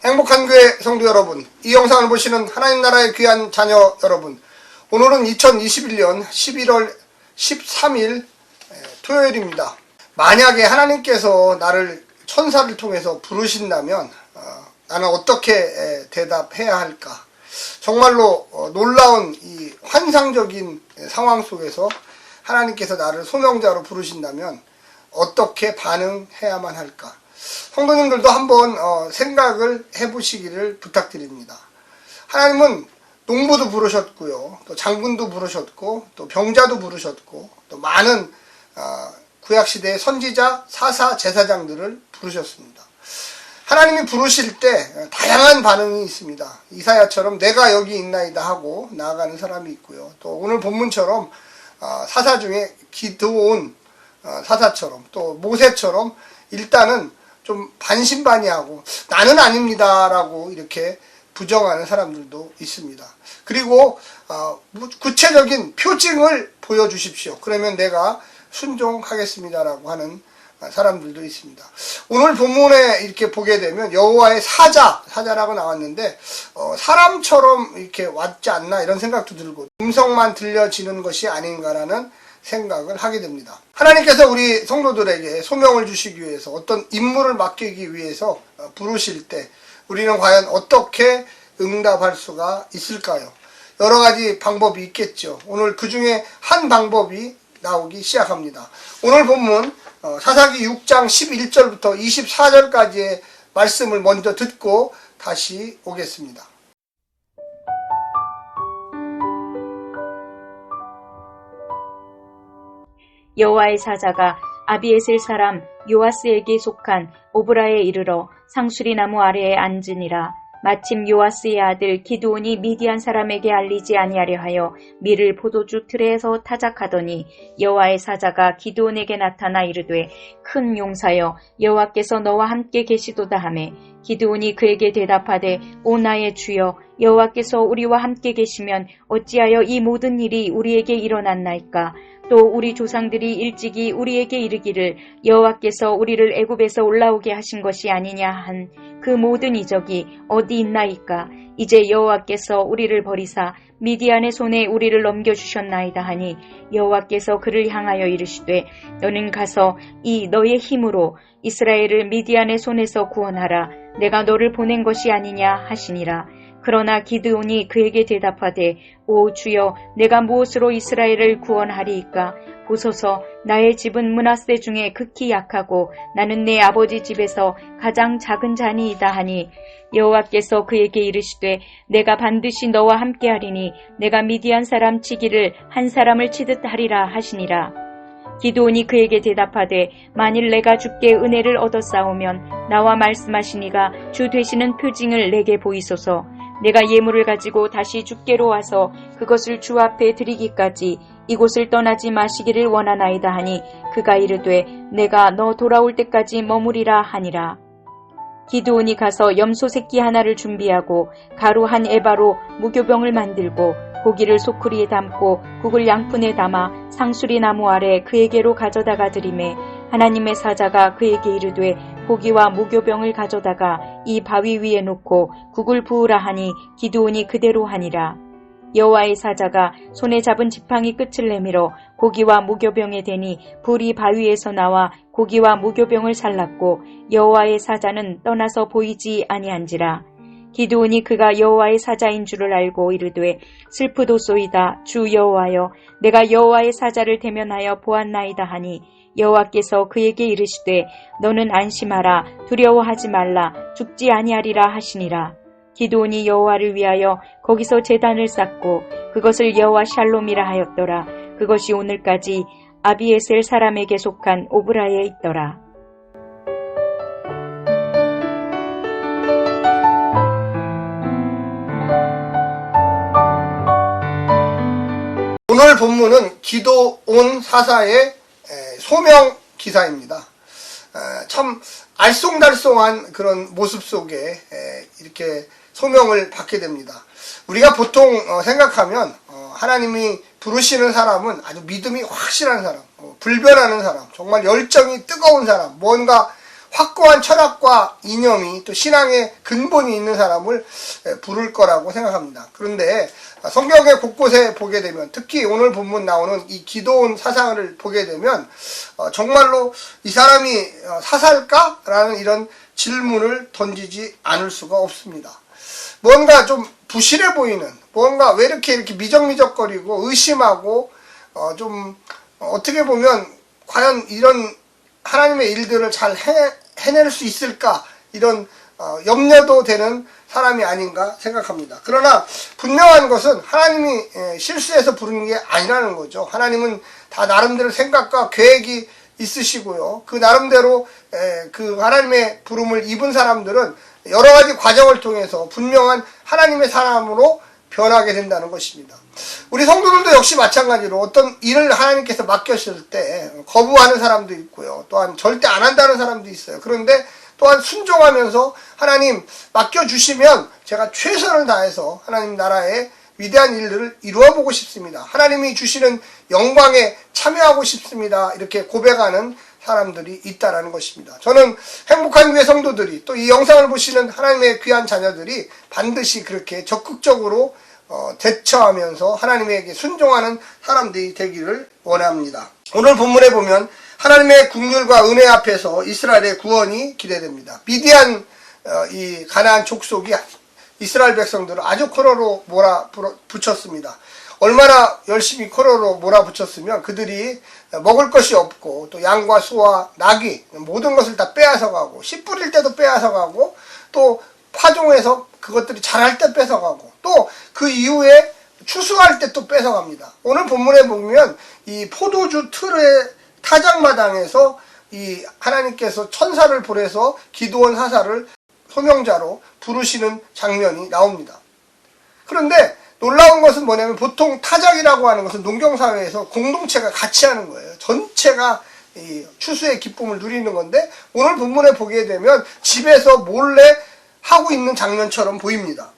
행복한 교회 성도 여러분, 이 영상을 보시는 하나님 나라의 귀한 자녀 여러분, 오늘은 2021년 11월 13일 토요일입니다. 만약에 하나님께서 나를 천사를 통해서 부르신다면 나는 어떻게 대답해야 할까? 정말로 놀라운 이 환상적인 상황 속에서 하나님께서 나를 소명자로 부르신다면 어떻게 반응해야만 할까? 성도님들도 한번 생각을 해보시기를 부탁드립니다. 하나님은 농부도 부르셨고요, 또 장군도 부르셨고, 또 병자도 부르셨고, 또 많은 구약시대의 선지자, 사사, 제사장들을 부르셨습니다. 하나님이 부르실 때 다양한 반응이 있습니다. 이사야처럼 내가 여기 있나이다 하고 나아가는 사람이 있고요. 또 오늘 본문처럼 사사 중에 기드온 사사처럼, 또 모세처럼 일단은 좀 반신반의하고 나는 아닙니다라고 이렇게 부정하는 사람들도 있습니다. 그리고 구체적인 표징을 보여주십시오. 그러면 내가 순종하겠습니다라고 하는 사람들도 있습니다. 오늘 본문에 이렇게 보게 되면 여호와의 사자라고 나왔는데 사람처럼 이렇게 왔지 않나 이런 생각도 들고 음성만 들려지는 것이 아닌가라는 생각을 하게 됩니다. 하나님께서 우리 성도들에게 소명을 주시기 위해서 어떤 임무를 맡기기 위해서 부르실 때 우리는 과연 어떻게 응답할 수가 있을까요? 여러 가지 방법이 있겠죠. 오늘 그 중에 한 방법이 나오기 시작합니다. 오늘 본문 사사기 6장 11절부터 24절까지의 말씀을 먼저 듣고 다시 오겠습니다. 여호와의 사자가 아비에셀 사람 요아스에게 속한 오브라에 이르러 상수리 나무 아래에 앉으니라. 마침 요아스의 아들 기드온이 미디안 사람에게 알리지 아니하려 하여 밀을 포도주 틀에서 타작하더니 여호와의 사자가 기드온에게 나타나 이르되 큰 용사여 여호와께서 너와 함께 계시도다 하매 기드온이 그에게 대답하되 오 나의 주여 여호와께서 우리와 함께 계시면 어찌하여 이 모든 일이 우리에게 일어났나이까? 또 우리 조상들이 일찍이 우리에게 이르기를 여호와께서 우리를 애굽에서 올라오게 하신 것이 아니냐 한 그 모든 이적이 어디 있나이까? 이제 여호와께서 우리를 버리사 미디안의 손에 우리를 넘겨주셨나이다 하니 여호와께서 그를 향하여 이르시되 너는 가서 이 너의 힘으로 이스라엘을 미디안의 손에서 구원하라. 내가 너를 보낸 것이 아니냐 하시니라. 그러나 기드온이 그에게 대답하되 오 주여 내가 무엇으로 이스라엘을 구원하리이까? 보소서 나의 집은 므낫세 중에 극히 약하고 나는 내 아버지 집에서 가장 작은 자니이다 하니 여호와께서 그에게 이르시되 내가 반드시 너와 함께하리니 내가 미디안 사람 치기를 한 사람을 치듯 하리라 하시니라. 기드온이 그에게 대답하되 만일 내가 주께 은혜를 얻었사오면 나와 말씀하시니가 주 되시는 표징을 내게 보이소서. 내가 예물을 가지고 다시 주께로 와서 그것을 주 앞에 드리기까지 이곳을 떠나지 마시기를 원하나이다 하니 그가 이르되 내가 너 돌아올 때까지 머무리라 하니라. 기드온이 가서 염소 새끼 하나를 준비하고 가루 한 에바로 무교병을 만들고 고기를 소쿠리에 담고 국을 양푼에 담아 상수리 나무 아래 그에게로 가져다가 드리매 하나님의 사자가 그에게 이르되 고기와 무교병을 가져다가 이 바위 위에 놓고 국을 부으라 하니 기드온이 그대로 하니라. 여호와의 사자가 손에 잡은 지팡이 끝을 내밀어 고기와 무교병에 대니 불이 바위에서 나와 고기와 무교병을 살랐고 여호와의 사자는 떠나서 보이지 아니한지라. 기드온이 그가 여호와의 사자인 줄을 알고 이르되 슬프도소이다 주 여호와여 내가 여호와의 사자를 대면하여 보았나이다 하니 여호와께서 그에게 이르시되 너는 안심하라 두려워하지 말라 죽지 아니하리라 하시니라. 기드온이 여호와를 위하여 거기서 제단을 쌓고 그것을 여호와 샬롬이라 하였더라. 그것이 오늘까지 아비에셀 사람에게 속한 오브라에 있더라. 오늘 본문은 기드온 사사의 소명 기사입니다. 참 알쏭달쏭한 그런 모습 속에 이렇게 소명을 받게 됩니다. 우리가 보통 생각하면 하나님이 부르시는 사람은 아주 믿음이 확실한 사람, 불변하는 사람, 정말 열정이 뜨거운 사람, 뭔가 확고한 철학과 이념이 또 신앙의 근본이 있는 사람을 부를 거라고 생각합니다. 그런데 성경의 곳곳에 보게 되면, 특히 오늘 본문 나오는 이 기드온 사상을 보게 되면 정말로 이 사람이 사살까? 라는 이런 질문을 던지지 않을 수가 없습니다. 뭔가 좀 부실해 보이는, 뭔가 왜 이렇게 미적미적거리고 의심하고 좀 어떻게 보면 과연 이런 하나님의 일들을 잘 해낼 수 있을까, 이런 염려도 되는 사람이 아닌가 생각합니다. 그러나 분명한 것은 하나님이 실수해서 부르는 게 아니라는 거죠. 하나님은 다 나름대로 생각과 계획이 있으시고요. 그 나름대로 그 하나님의 부름을 입은 사람들은 여러 가지 과정을 통해서 분명한 하나님의 사람으로 변하게 된다는 것입니다. 우리 성도들도 역시 마찬가지로 어떤 일을 하나님께서 맡겼을 때 거부하는 사람도 있고요. 또한 절대 안 한다는 사람도 있어요. 그런데 또한 순종하면서 하나님 맡겨주시면 제가 최선을 다해서 하나님 나라의 위대한 일들을 이루어보고 싶습니다. 하나님이 주시는 영광에 참여하고 싶습니다. 이렇게 고백하는 사람들이 있다라는 것입니다. 저는 행복한 교회 성도들이, 또 이 영상을 보시는 하나님의 귀한 자녀들이 반드시 그렇게 적극적으로 대처하면서 하나님에게 순종하는 사람들이 되기를 원합니다. 오늘 본문에 보면 하나님의 긍휼과 은혜 앞에서 이스라엘의 구원이 기대됩니다. 미디안 이 가나안 족속이 이스라엘 백성들을 아주 코러로 몰아붙였습니다. 얼마나 열심히 코러로 몰아붙였으면 그들이 먹을 것이 없고 또 양과 소와 나귀 모든 것을 다 빼앗아가고 씨 뿌릴 때도 빼앗아가고 또 파종해서 그것들이 자랄 때 뺏어가고 또 그 이후에 추수할 때 또 뺏어갑니다. 오늘 본문에 보면 이 포도주 틀의 타작마당에서 이 하나님께서 천사를 보내서 기드온 사사를 소명자로 부르시는 장면이 나옵니다. 그런데 놀라운 것은 뭐냐면 보통 타작이라고 하는 것은 농경사회에서 공동체가 같이 하는 거예요. 전체가 이 추수의 기쁨을 누리는 건데 오늘 본문에 보게 되면 집에서 몰래 하고 있는 장면처럼 보입니다.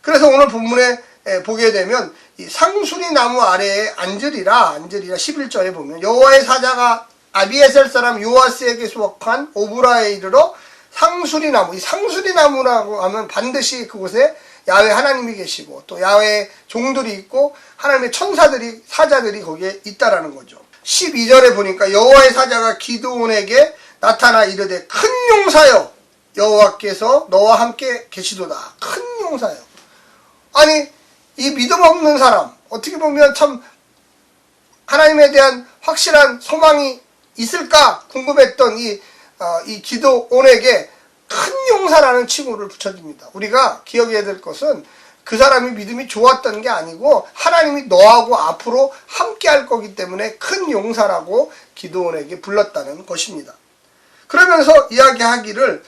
그래서 오늘 본문에 보게 되면 이 상수리 나무 아래에 앉으리라 11절에 보면 여호와의 사자가 아비에셀 사람 요아스에게 속한 오브라에 이르러 상수리 나무, 이 상수리 나무라고 하면 반드시 그곳에 야훼 하나님이 계시고 또 야훼 종들이 있고 하나님의 천사들이 사자들이 거기에 있다라는 거죠. 12절에 보니까 여호와의 사자가 기드온에게 나타나 이르되 큰 용사여 여호와께서 너와 함께 계시도다. 큰 용사여. 아니 이 믿음 없는 사람, 어떻게 보면 참 하나님에 대한 확실한 소망이 있을까 궁금했던 이 기드온에게 큰 용사라는 칭호를 붙여줍니다. 우리가 기억해야 될 것은 그 사람이 믿음이 좋았던 게 아니고 하나님이 너하고 앞으로 함께 할 거기 때문에 큰 용사라고 기드온에게 불렀다는 것입니다. 그러면서 이야기하기를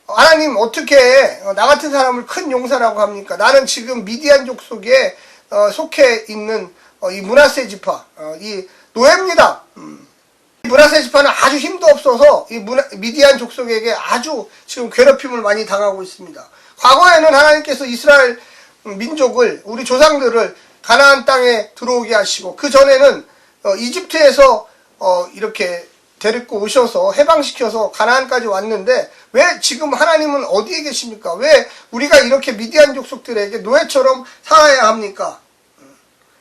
하나님 어떻게 나 같은 사람을 큰 용사라고 합니까? 나는 지금 미디안 족속에 속해 있는 이 므낫세 지파 이 노예입니다. 므낫세 지파는 아주 힘도 없어서 이 미디안 족속에게 아주 지금 괴롭힘을 많이 당하고 있습니다. 과거에는 하나님께서 이스라엘 민족을 우리 조상들을 가나안 땅에 들어오게 하시고 그 전에는 이집트에서 이렇게 데리고 오셔서 해방시켜서 가나안까지 왔는데 왜 지금 하나님은 어디에 계십니까? 왜 우리가 이렇게 미디안 족속들에게 노예처럼 살아야 합니까?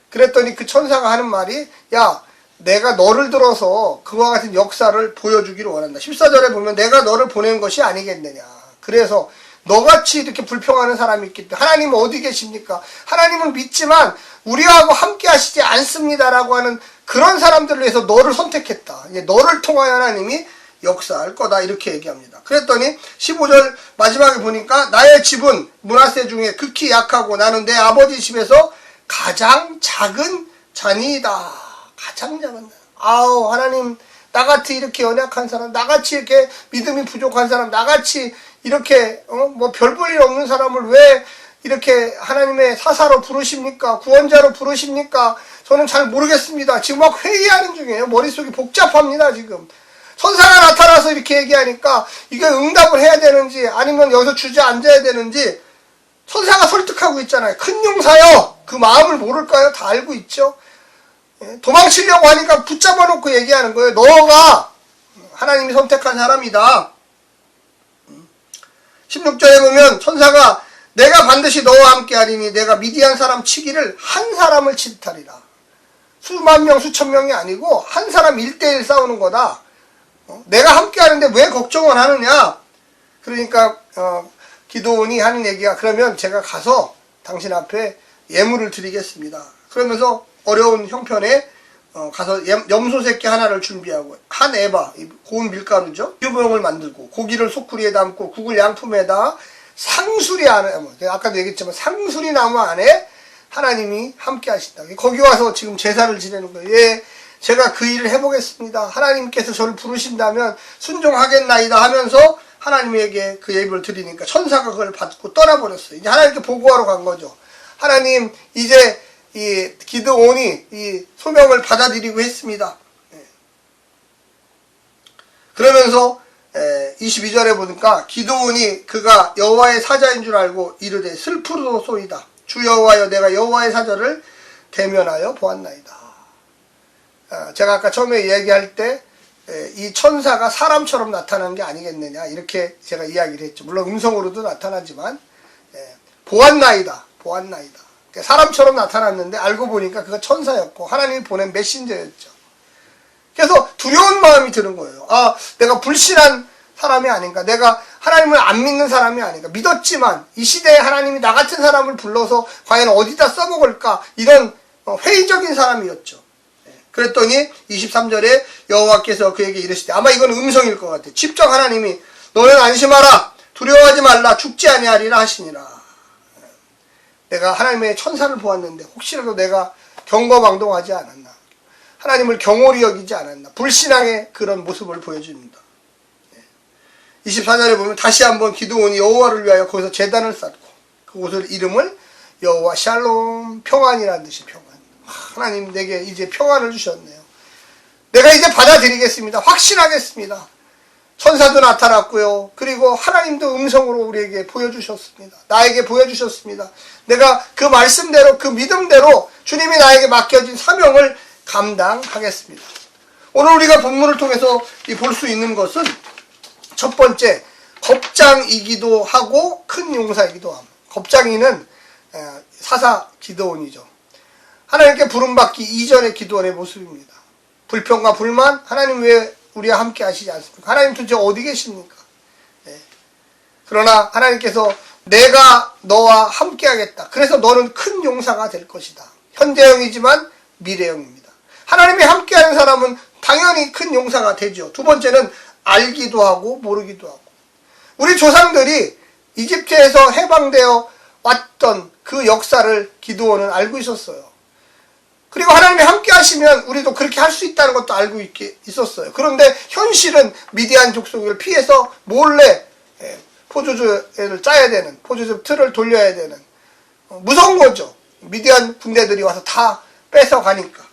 그랬더니 그 천사가 하는 말이 야 내가 너를 들어서 그와 같은 역사를 보여주기를 원한다. 14절에 보면 내가 너를 보낸 것이 아니겠느냐. 그래서 너같이 이렇게 불평하는 사람이 있기 때문에 하나님은 어디 계십니까? 하나님은 믿지만 우리하고 함께 하시지 않습니다라고 하는 그런 사람들을 위해서 너를 선택했다. 너를 통하여 하나님이 역사할 거다 이렇게 얘기합니다. 그랬더니 15절 마지막에 보니까 나의 집은 므낫세 중에 극히 약하고 나는 내 아버지 집에서 가장 작은 자니이다. 가장 작은 자. 아우 하나님 나같이 이렇게 연약한 사람, 나같이 이렇게 믿음이 부족한 사람, 나같이 이렇게 뭐 별 볼 일 없는 사람을 왜 이렇게 하나님의 사사로 부르십니까? 구원자로 부르십니까? 저는 잘 모르겠습니다. 지금 막 회의하는 중이에요. 머릿속이 복잡합니다. 지금 천사가 나타나서 이렇게 얘기하니까 이게 응답을 해야 되는지 아니면 여기서 주저앉아야 되는지 천사가 설득하고 있잖아요. 큰 용사요. 그 마음을 모를까요? 다 알고 있죠. 도망치려고 하니까 붙잡아 놓고 얘기하는 거예요. 너가 하나님이 선택한 사람이다. 16절에 보면 천사가 내가 반드시 너와 함께 하리니 내가 미디안 사람 치기를 한 사람을 치듯하리라. 수만 명 수천 명이 아니고 한 사람 1대1 싸우는 거다. 내가 함께 하는데 왜 걱정을 하느냐. 그러니까 기드온이 하는 얘기가 그러면 제가 가서 당신 앞에 예물을 드리겠습니다. 그러면서 어려운 형편에 가서 염소 새끼 하나를 준비하고 한 에바 고운 밀가루죠. 유부용을 만들고 고기를 소쿠리에 담고 국을 양품에다 상수리 안에 아까도 얘기했지만 상수리 나무 안에 하나님이 함께 하신다. 거기 와서 지금 제사를 지내는 거예요. 예, 제가 그 일을 해보겠습니다. 하나님께서 저를 부르신다면 순종하겠나이다 하면서 하나님에게 그 예배를 드리니까 천사가 그걸 받고 떠나버렸어요. 이제 하나님께 보고하러 간 거죠. 하나님, 이제 이 기드온이 이 소명을 받아들이고 했습니다. 그러면서 22절에 보니까 기드온이 그가 여호와의 사자인 줄 알고 이르되 슬프도소이다. 주 여호와여, 내가 여호와의 사자를 대면하여 보았나이다. 제가 아까 처음에 이야기할 때 이 천사가 사람처럼 나타나는 게 아니겠느냐 이렇게 제가 이야기를 했죠. 물론 음성으로도 나타나지만 보았나이다. 사람처럼 나타났는데 알고 보니까 그가 천사였고 하나님이 보낸 메신저였죠. 그래서 두려운 마음이 드는 거예요. 아, 내가 불신한 사람이 아닌가, 내가 하나님을 안 믿는 사람이 아닌가, 믿었지만 이 시대에 하나님이 나 같은 사람을 불러서 과연 어디다 써먹을까, 이런 회의적인 사람이었죠. 그랬더니 23절에 여호와께서 그에게 이르시되, 아마 이건 음성일 것 같아요. 직접 하나님이 너는 안심하라, 두려워하지 말라, 죽지 아니하리라 하시니라. 내가 하나님의 천사를 보았는데 혹시라도 내가 경거망동하지 않았나, 하나님을 경홀히 여기지 않았나, 불신앙의 그런 모습을 보여줍니다. 24절에 보면 다시 한번 기드온이 여호와를 위하여 거기서 제단을 쌓고 그곳을 이름을 여호와 샬롬, 평안이라는 뜻이 평안. 하나님 내게 이제 평안을 주셨네요. 내가 이제 받아들이겠습니다. 확신하겠습니다. 천사도 나타났고요. 그리고 하나님도 음성으로 우리에게 보여주셨습니다. 나에게 보여주셨습니다. 내가 그 말씀대로, 그 믿음대로 주님이 나에게 맡겨진 사명을 감당하겠습니다. 오늘 우리가 본문을 통해서 볼 수 있는 것은 첫 번째, 겁장이기도 하고 큰 용사이기도 합니다. 겁장이는 사사 기드온이죠. 하나님께 부름받기 이전의 기드온의 모습입니다. 불평과 불만, 하나님 왜 우리와 함께 하시지 않습니까? 하나님 도대체 어디 계십니까? 그러나 하나님께서 내가 너와 함께 하겠다. 그래서 너는 큰 용사가 될 것이다. 현재형이지만 미래형입니다. 하나님이 함께하는 사람은 당연히 큰 용사가 되죠. 두 번째는 알기도 하고 모르기도 하고. 우리 조상들이 이집트에서 해방되어 왔던 그 역사를 기드온은 알고 있었어요. 그리고 하나님이 함께 하시면 우리도 그렇게 할 수 있다는 것도 알고 있었어요. 그런데 현실은 미디안 족속을 피해서 몰래 포도주를 짜야 되는, 포도주 틀을 돌려야 되는, 무서운 거죠. 미디안 군대들이 와서 다 뺏어가니까.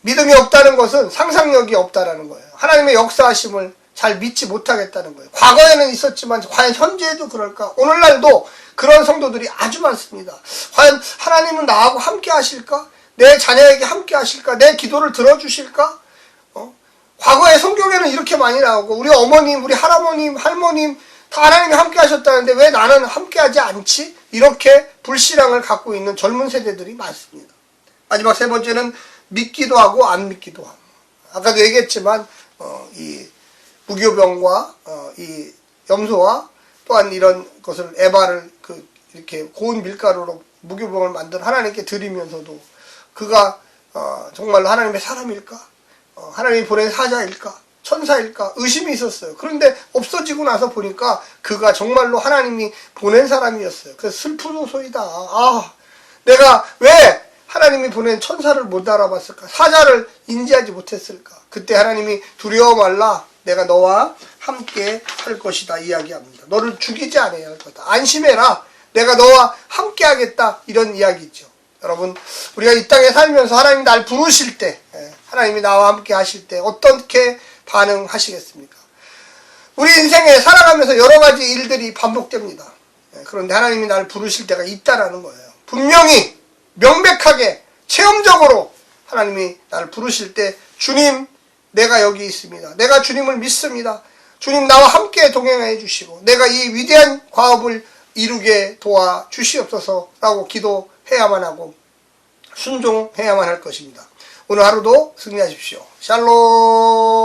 믿음이 없다는 것은 상상력이 없다라는 거예요. 하나님의 역사하심을 잘 믿지 못하겠다는 거예요. 과거에는 있었지만 과연 현재에도 그럴까? 오늘날도 그런 성도들이 아주 많습니다. 과연 하나님은 나하고 함께 하실까? 내 자녀에게 함께 하실까? 내 기도를 들어주실까? 과거에 성경에는 이렇게 많이 나오고 우리 어머님, 우리 할아버님, 할머님 다 하나님이 함께 하셨다는데 왜 나는 함께 하지 않지? 이렇게 불신앙을 갖고 있는 젊은 세대들이 많습니다. 마지막 세 번째는 믿기도 하고 안 믿기도 하고. 아까도 얘기했지만 이 무교병과 이 염소와 또한 이런 것을 에바를 이렇게 고운 밀가루로 무교병을 만든 하나님께 드리면서도 그가 정말로 하나님의 사람일까? 하나님이 보낸 사자일까? 천사일까? 의심이 있었어요. 그런데 없어지고 나서 보니까 그가 정말로 하나님이 보낸 사람이었어요. 그래서 슬프도소이다. 아, 내가 왜 하나님이 보낸 천사를 못 알아봤을까? 사자를 인지하지 못했을까? 그때 하나님이 두려워 말라. 내가 너와 함께 할 것이다 이야기합니다. 너를 죽이지 않아야 할 거다. 안심해라. 내가 너와 함께 하겠다. 이런 이야기죠. 여러분, 우리가 이 땅에 살면서 하나님이 날 부르실 때, 하나님이 나와 함께 하실 때 어떻게 반응하시겠습니까? 우리 인생에 살아가면서 여러 가지 일들이 반복됩니다. 그런데 하나님이 날 부르실 때가 있다라는 거예요. 분명히 명백하게 체험적으로 하나님이 나를 부르실 때 주님, 내가 여기 있습니다. 내가 주님을 믿습니다. 주님 나와 함께 동행해 주시고 내가 이 위대한 과업을 이루게 도와 주시옵소서라고 기도해야만 하고 순종해야만 할 것입니다. 오늘 하루도 승리하십시오. 샬롬.